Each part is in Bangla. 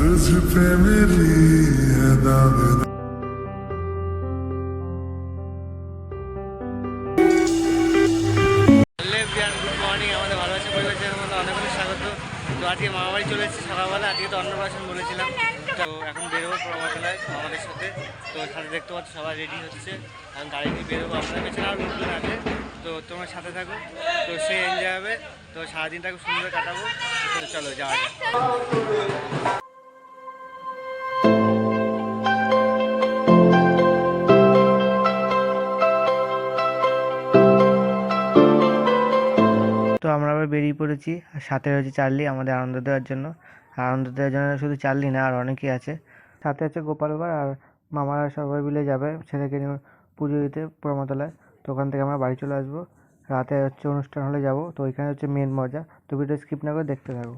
तुझ पे मेरी है दावेदार। গুড মর্নিং, আমাদের ভালোবাসা পরিবেশের মধ্যে অনেক অনেক স্বাগত। তো আজকে মামাবাড়ি চলে এসেছি সকালবেলা। আজকে তো অন্নপ্রাশন বলেছিলাম, তো এখন বেরোবো প্রমাতলায় আমাদের সাথে। তো সাথে দেখতে পাচ্ছি সবাই রেডি হচ্ছে, এখন গাড়ি নিয়ে বেরোবো। আপনাদের পেছনে আর লোকজন আছে, তো তোমার সাথে থাকো, তো সে এনজয় হবে। তো সারাদিনটা খুব সুন্দর কাটাবো। তো চলো যাওয়া যাক। তো আমরা আবার বেরিয়ে পড়েছি, আর সাথে রয়েছে চার্লি আমাদের আনন্দ দেওয়ার জন্য। আর আনন্দ দেওয়ার জন্য শুধু চার্লি না, আর অনেকেই আছে। সাথে আছে গোপাল ভাঁড়, আর মামারা সবাই মিলে যাবে ছেলেকে নিয়ে পুজো দিতে প্রমতলায়। তো ওখান থেকে আমরা বাড়ি চলে আসবো। রাতে হচ্ছে অনুষ্ঠান হলে যাব, তো ওইখানে হচ্ছে মেন মজা। তো ভিডিও স্কিপ না করে দেখতে থাকো।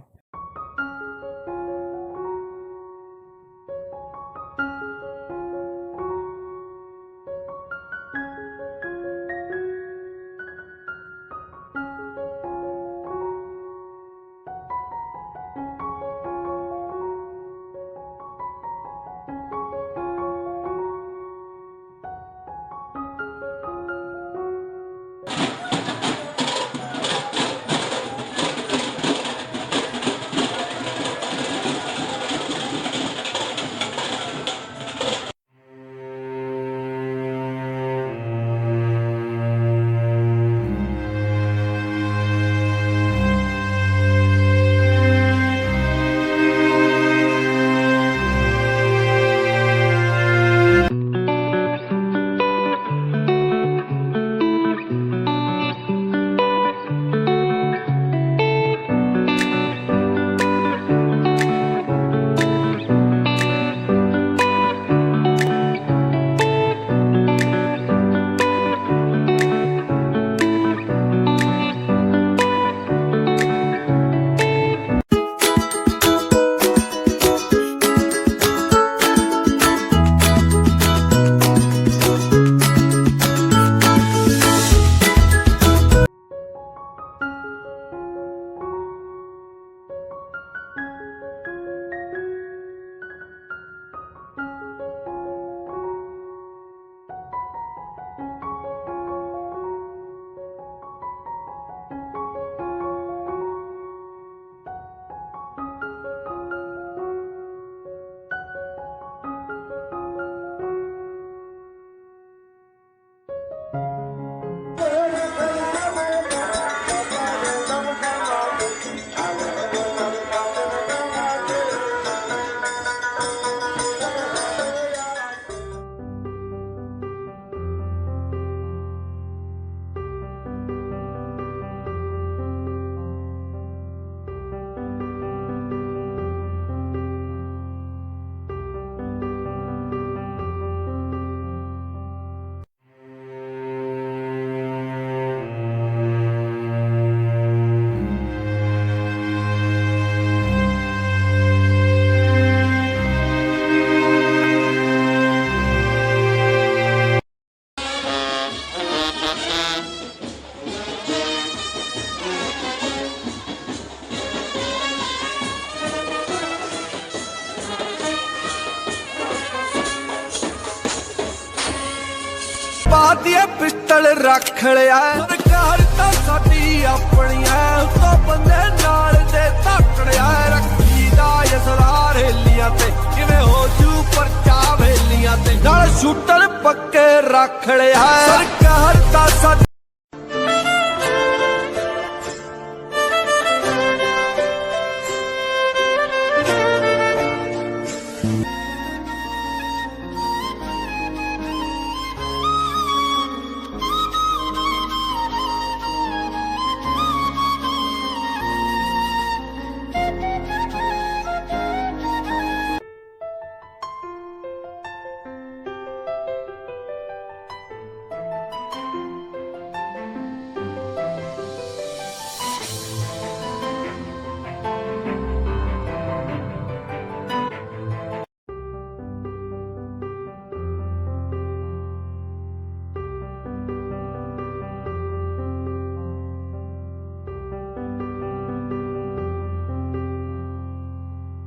पातिया पिस्टल रख लिया सरकार तो साडी अपनी है, तो बंदे नाल दे तकड़िया रखी दा यसरार हेलियां ते किवें हो जू परचा वेलियां ते नाल शूटर पक्के रख लिया सरकार तो साडी।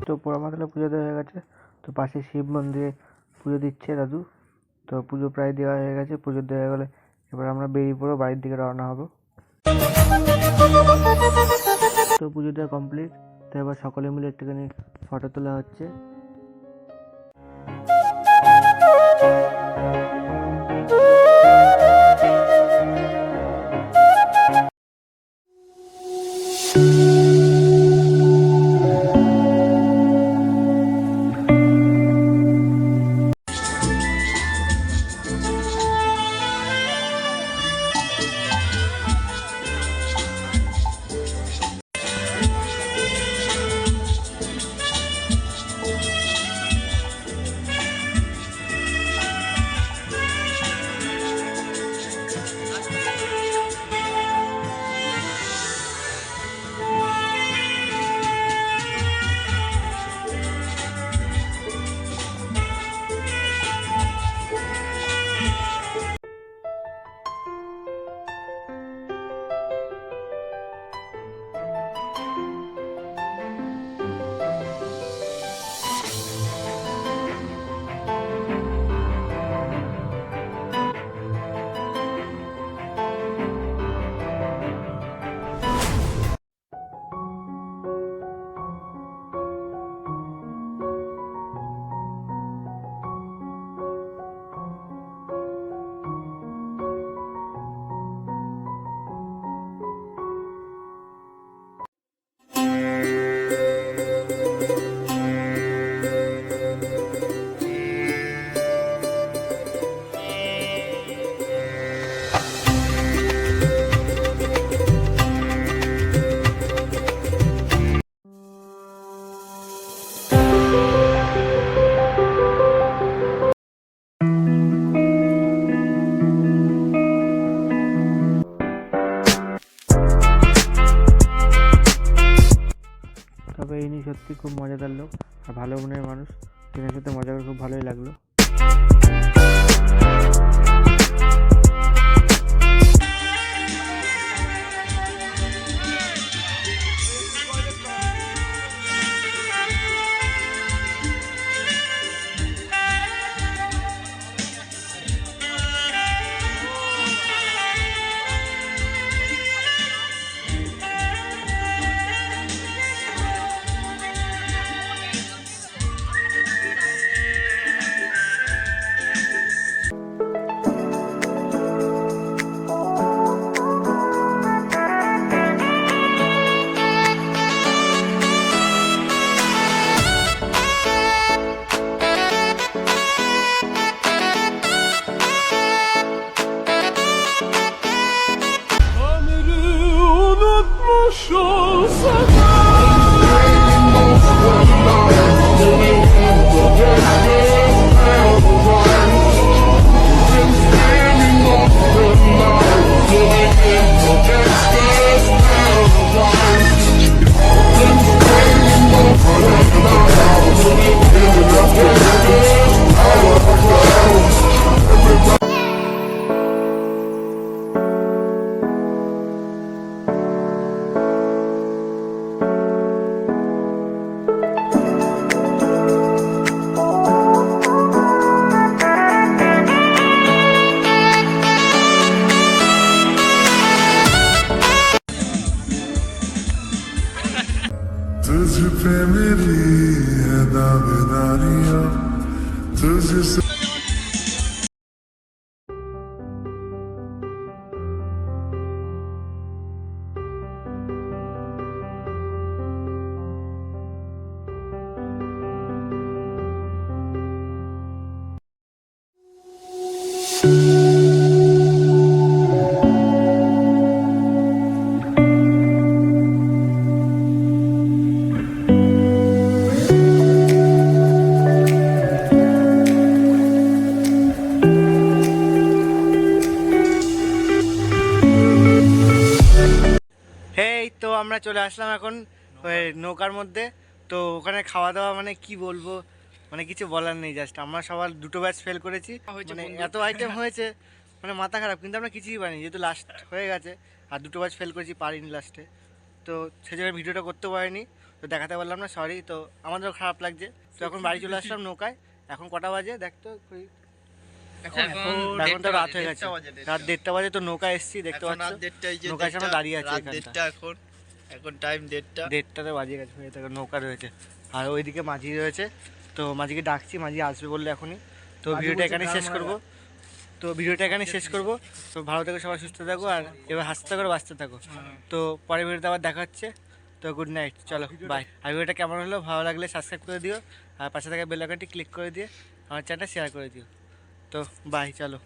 তো পোড়ামাতলা পুজো দেওয়া হয়ে গেছে, তো পাশে শিব মন্দিরে পুজো দিচ্ছে দাদু। তো পুজো প্রায় দেওয়া হয়ে গেছে, পুজো দেওয়া হয়ে গেলে এবার আমরা বেরিয়ে পড়বো, বাড়ির দিকে রওনা হবো। তো পুজো দেওয়া কমপ্লিট, তো এবার সকলে মিলে একটুখানি ফটো তোলা হচ্ছে। তবে ইনি সত্যি খুব মজাদার লোক আর ভালো মনের মানুষ, এনার সাথে মজা করে খুব ভালোই লাগলো। तुझ पे मेरी है दावेदारियां तुझसे তো আমরা চলে আসলাম এখন ওই নৌকার মধ্যে। তো ওখানে খাওয়া দাওয়া মানে কি বলবো, মানে কিছু বলার নেই। জাস্ট আমরা সবার দুটো ব্যাচ ফেল করেছি, মানে এত আইটেম হয়েছে মানে মাথা খারাপ, কিন্তু আমরা কিছুই পারিনি যেহেতু লাস্ট হয়ে গেছে, আর দুটো ব্যাচ ফেল করেছি, পারিনি লাস্টে। তো সেই জন্য ভিডিওটা করতে পারিনি। তো দেখাতে পারলাম না, সরি। তো আমাদেরও খারাপ লাগছে। তো এখন বাড়ি চলে আসলাম নৌকায়। এখন কটা বাজে দেখতো, এখন তো রাত হয়ে গেছে, রাত 1:30 বাজে। তো নৌকায় এসেছি, দেখতে পাচ্ছ নৌকায় সামনে দাঁড়িয়ে আছে। এখন টাইম 1:30। 1:30 বাজে গেছে, নৌকা রয়েছে। আর ওইদিকে মাঝি রয়েছে, তো মাঝিকে ডাকছি, মাঝি আসবে বললে এখনই। তো ভিডিওটা এখানেই শেষ করব। তো ভালো থেকো সবাই, সুস্থ থাকো, আর এবার হাসতে থাকো আর বাঁচতে থাকো। তো পরের ভিডিওতে আবার দেখা হচ্ছে। তো গুড নাইট, চলো বাই। আর ভিডিওটা কেমন হলো, ভালো লাগলে সাবস্ক্রাইব করে দিও, আর পাশে থাকা বেল আইকনটি ক্লিক করে দিয়ে আমার চ্যানেলটা শেয়ার করে দিও। তো বাই, চলো।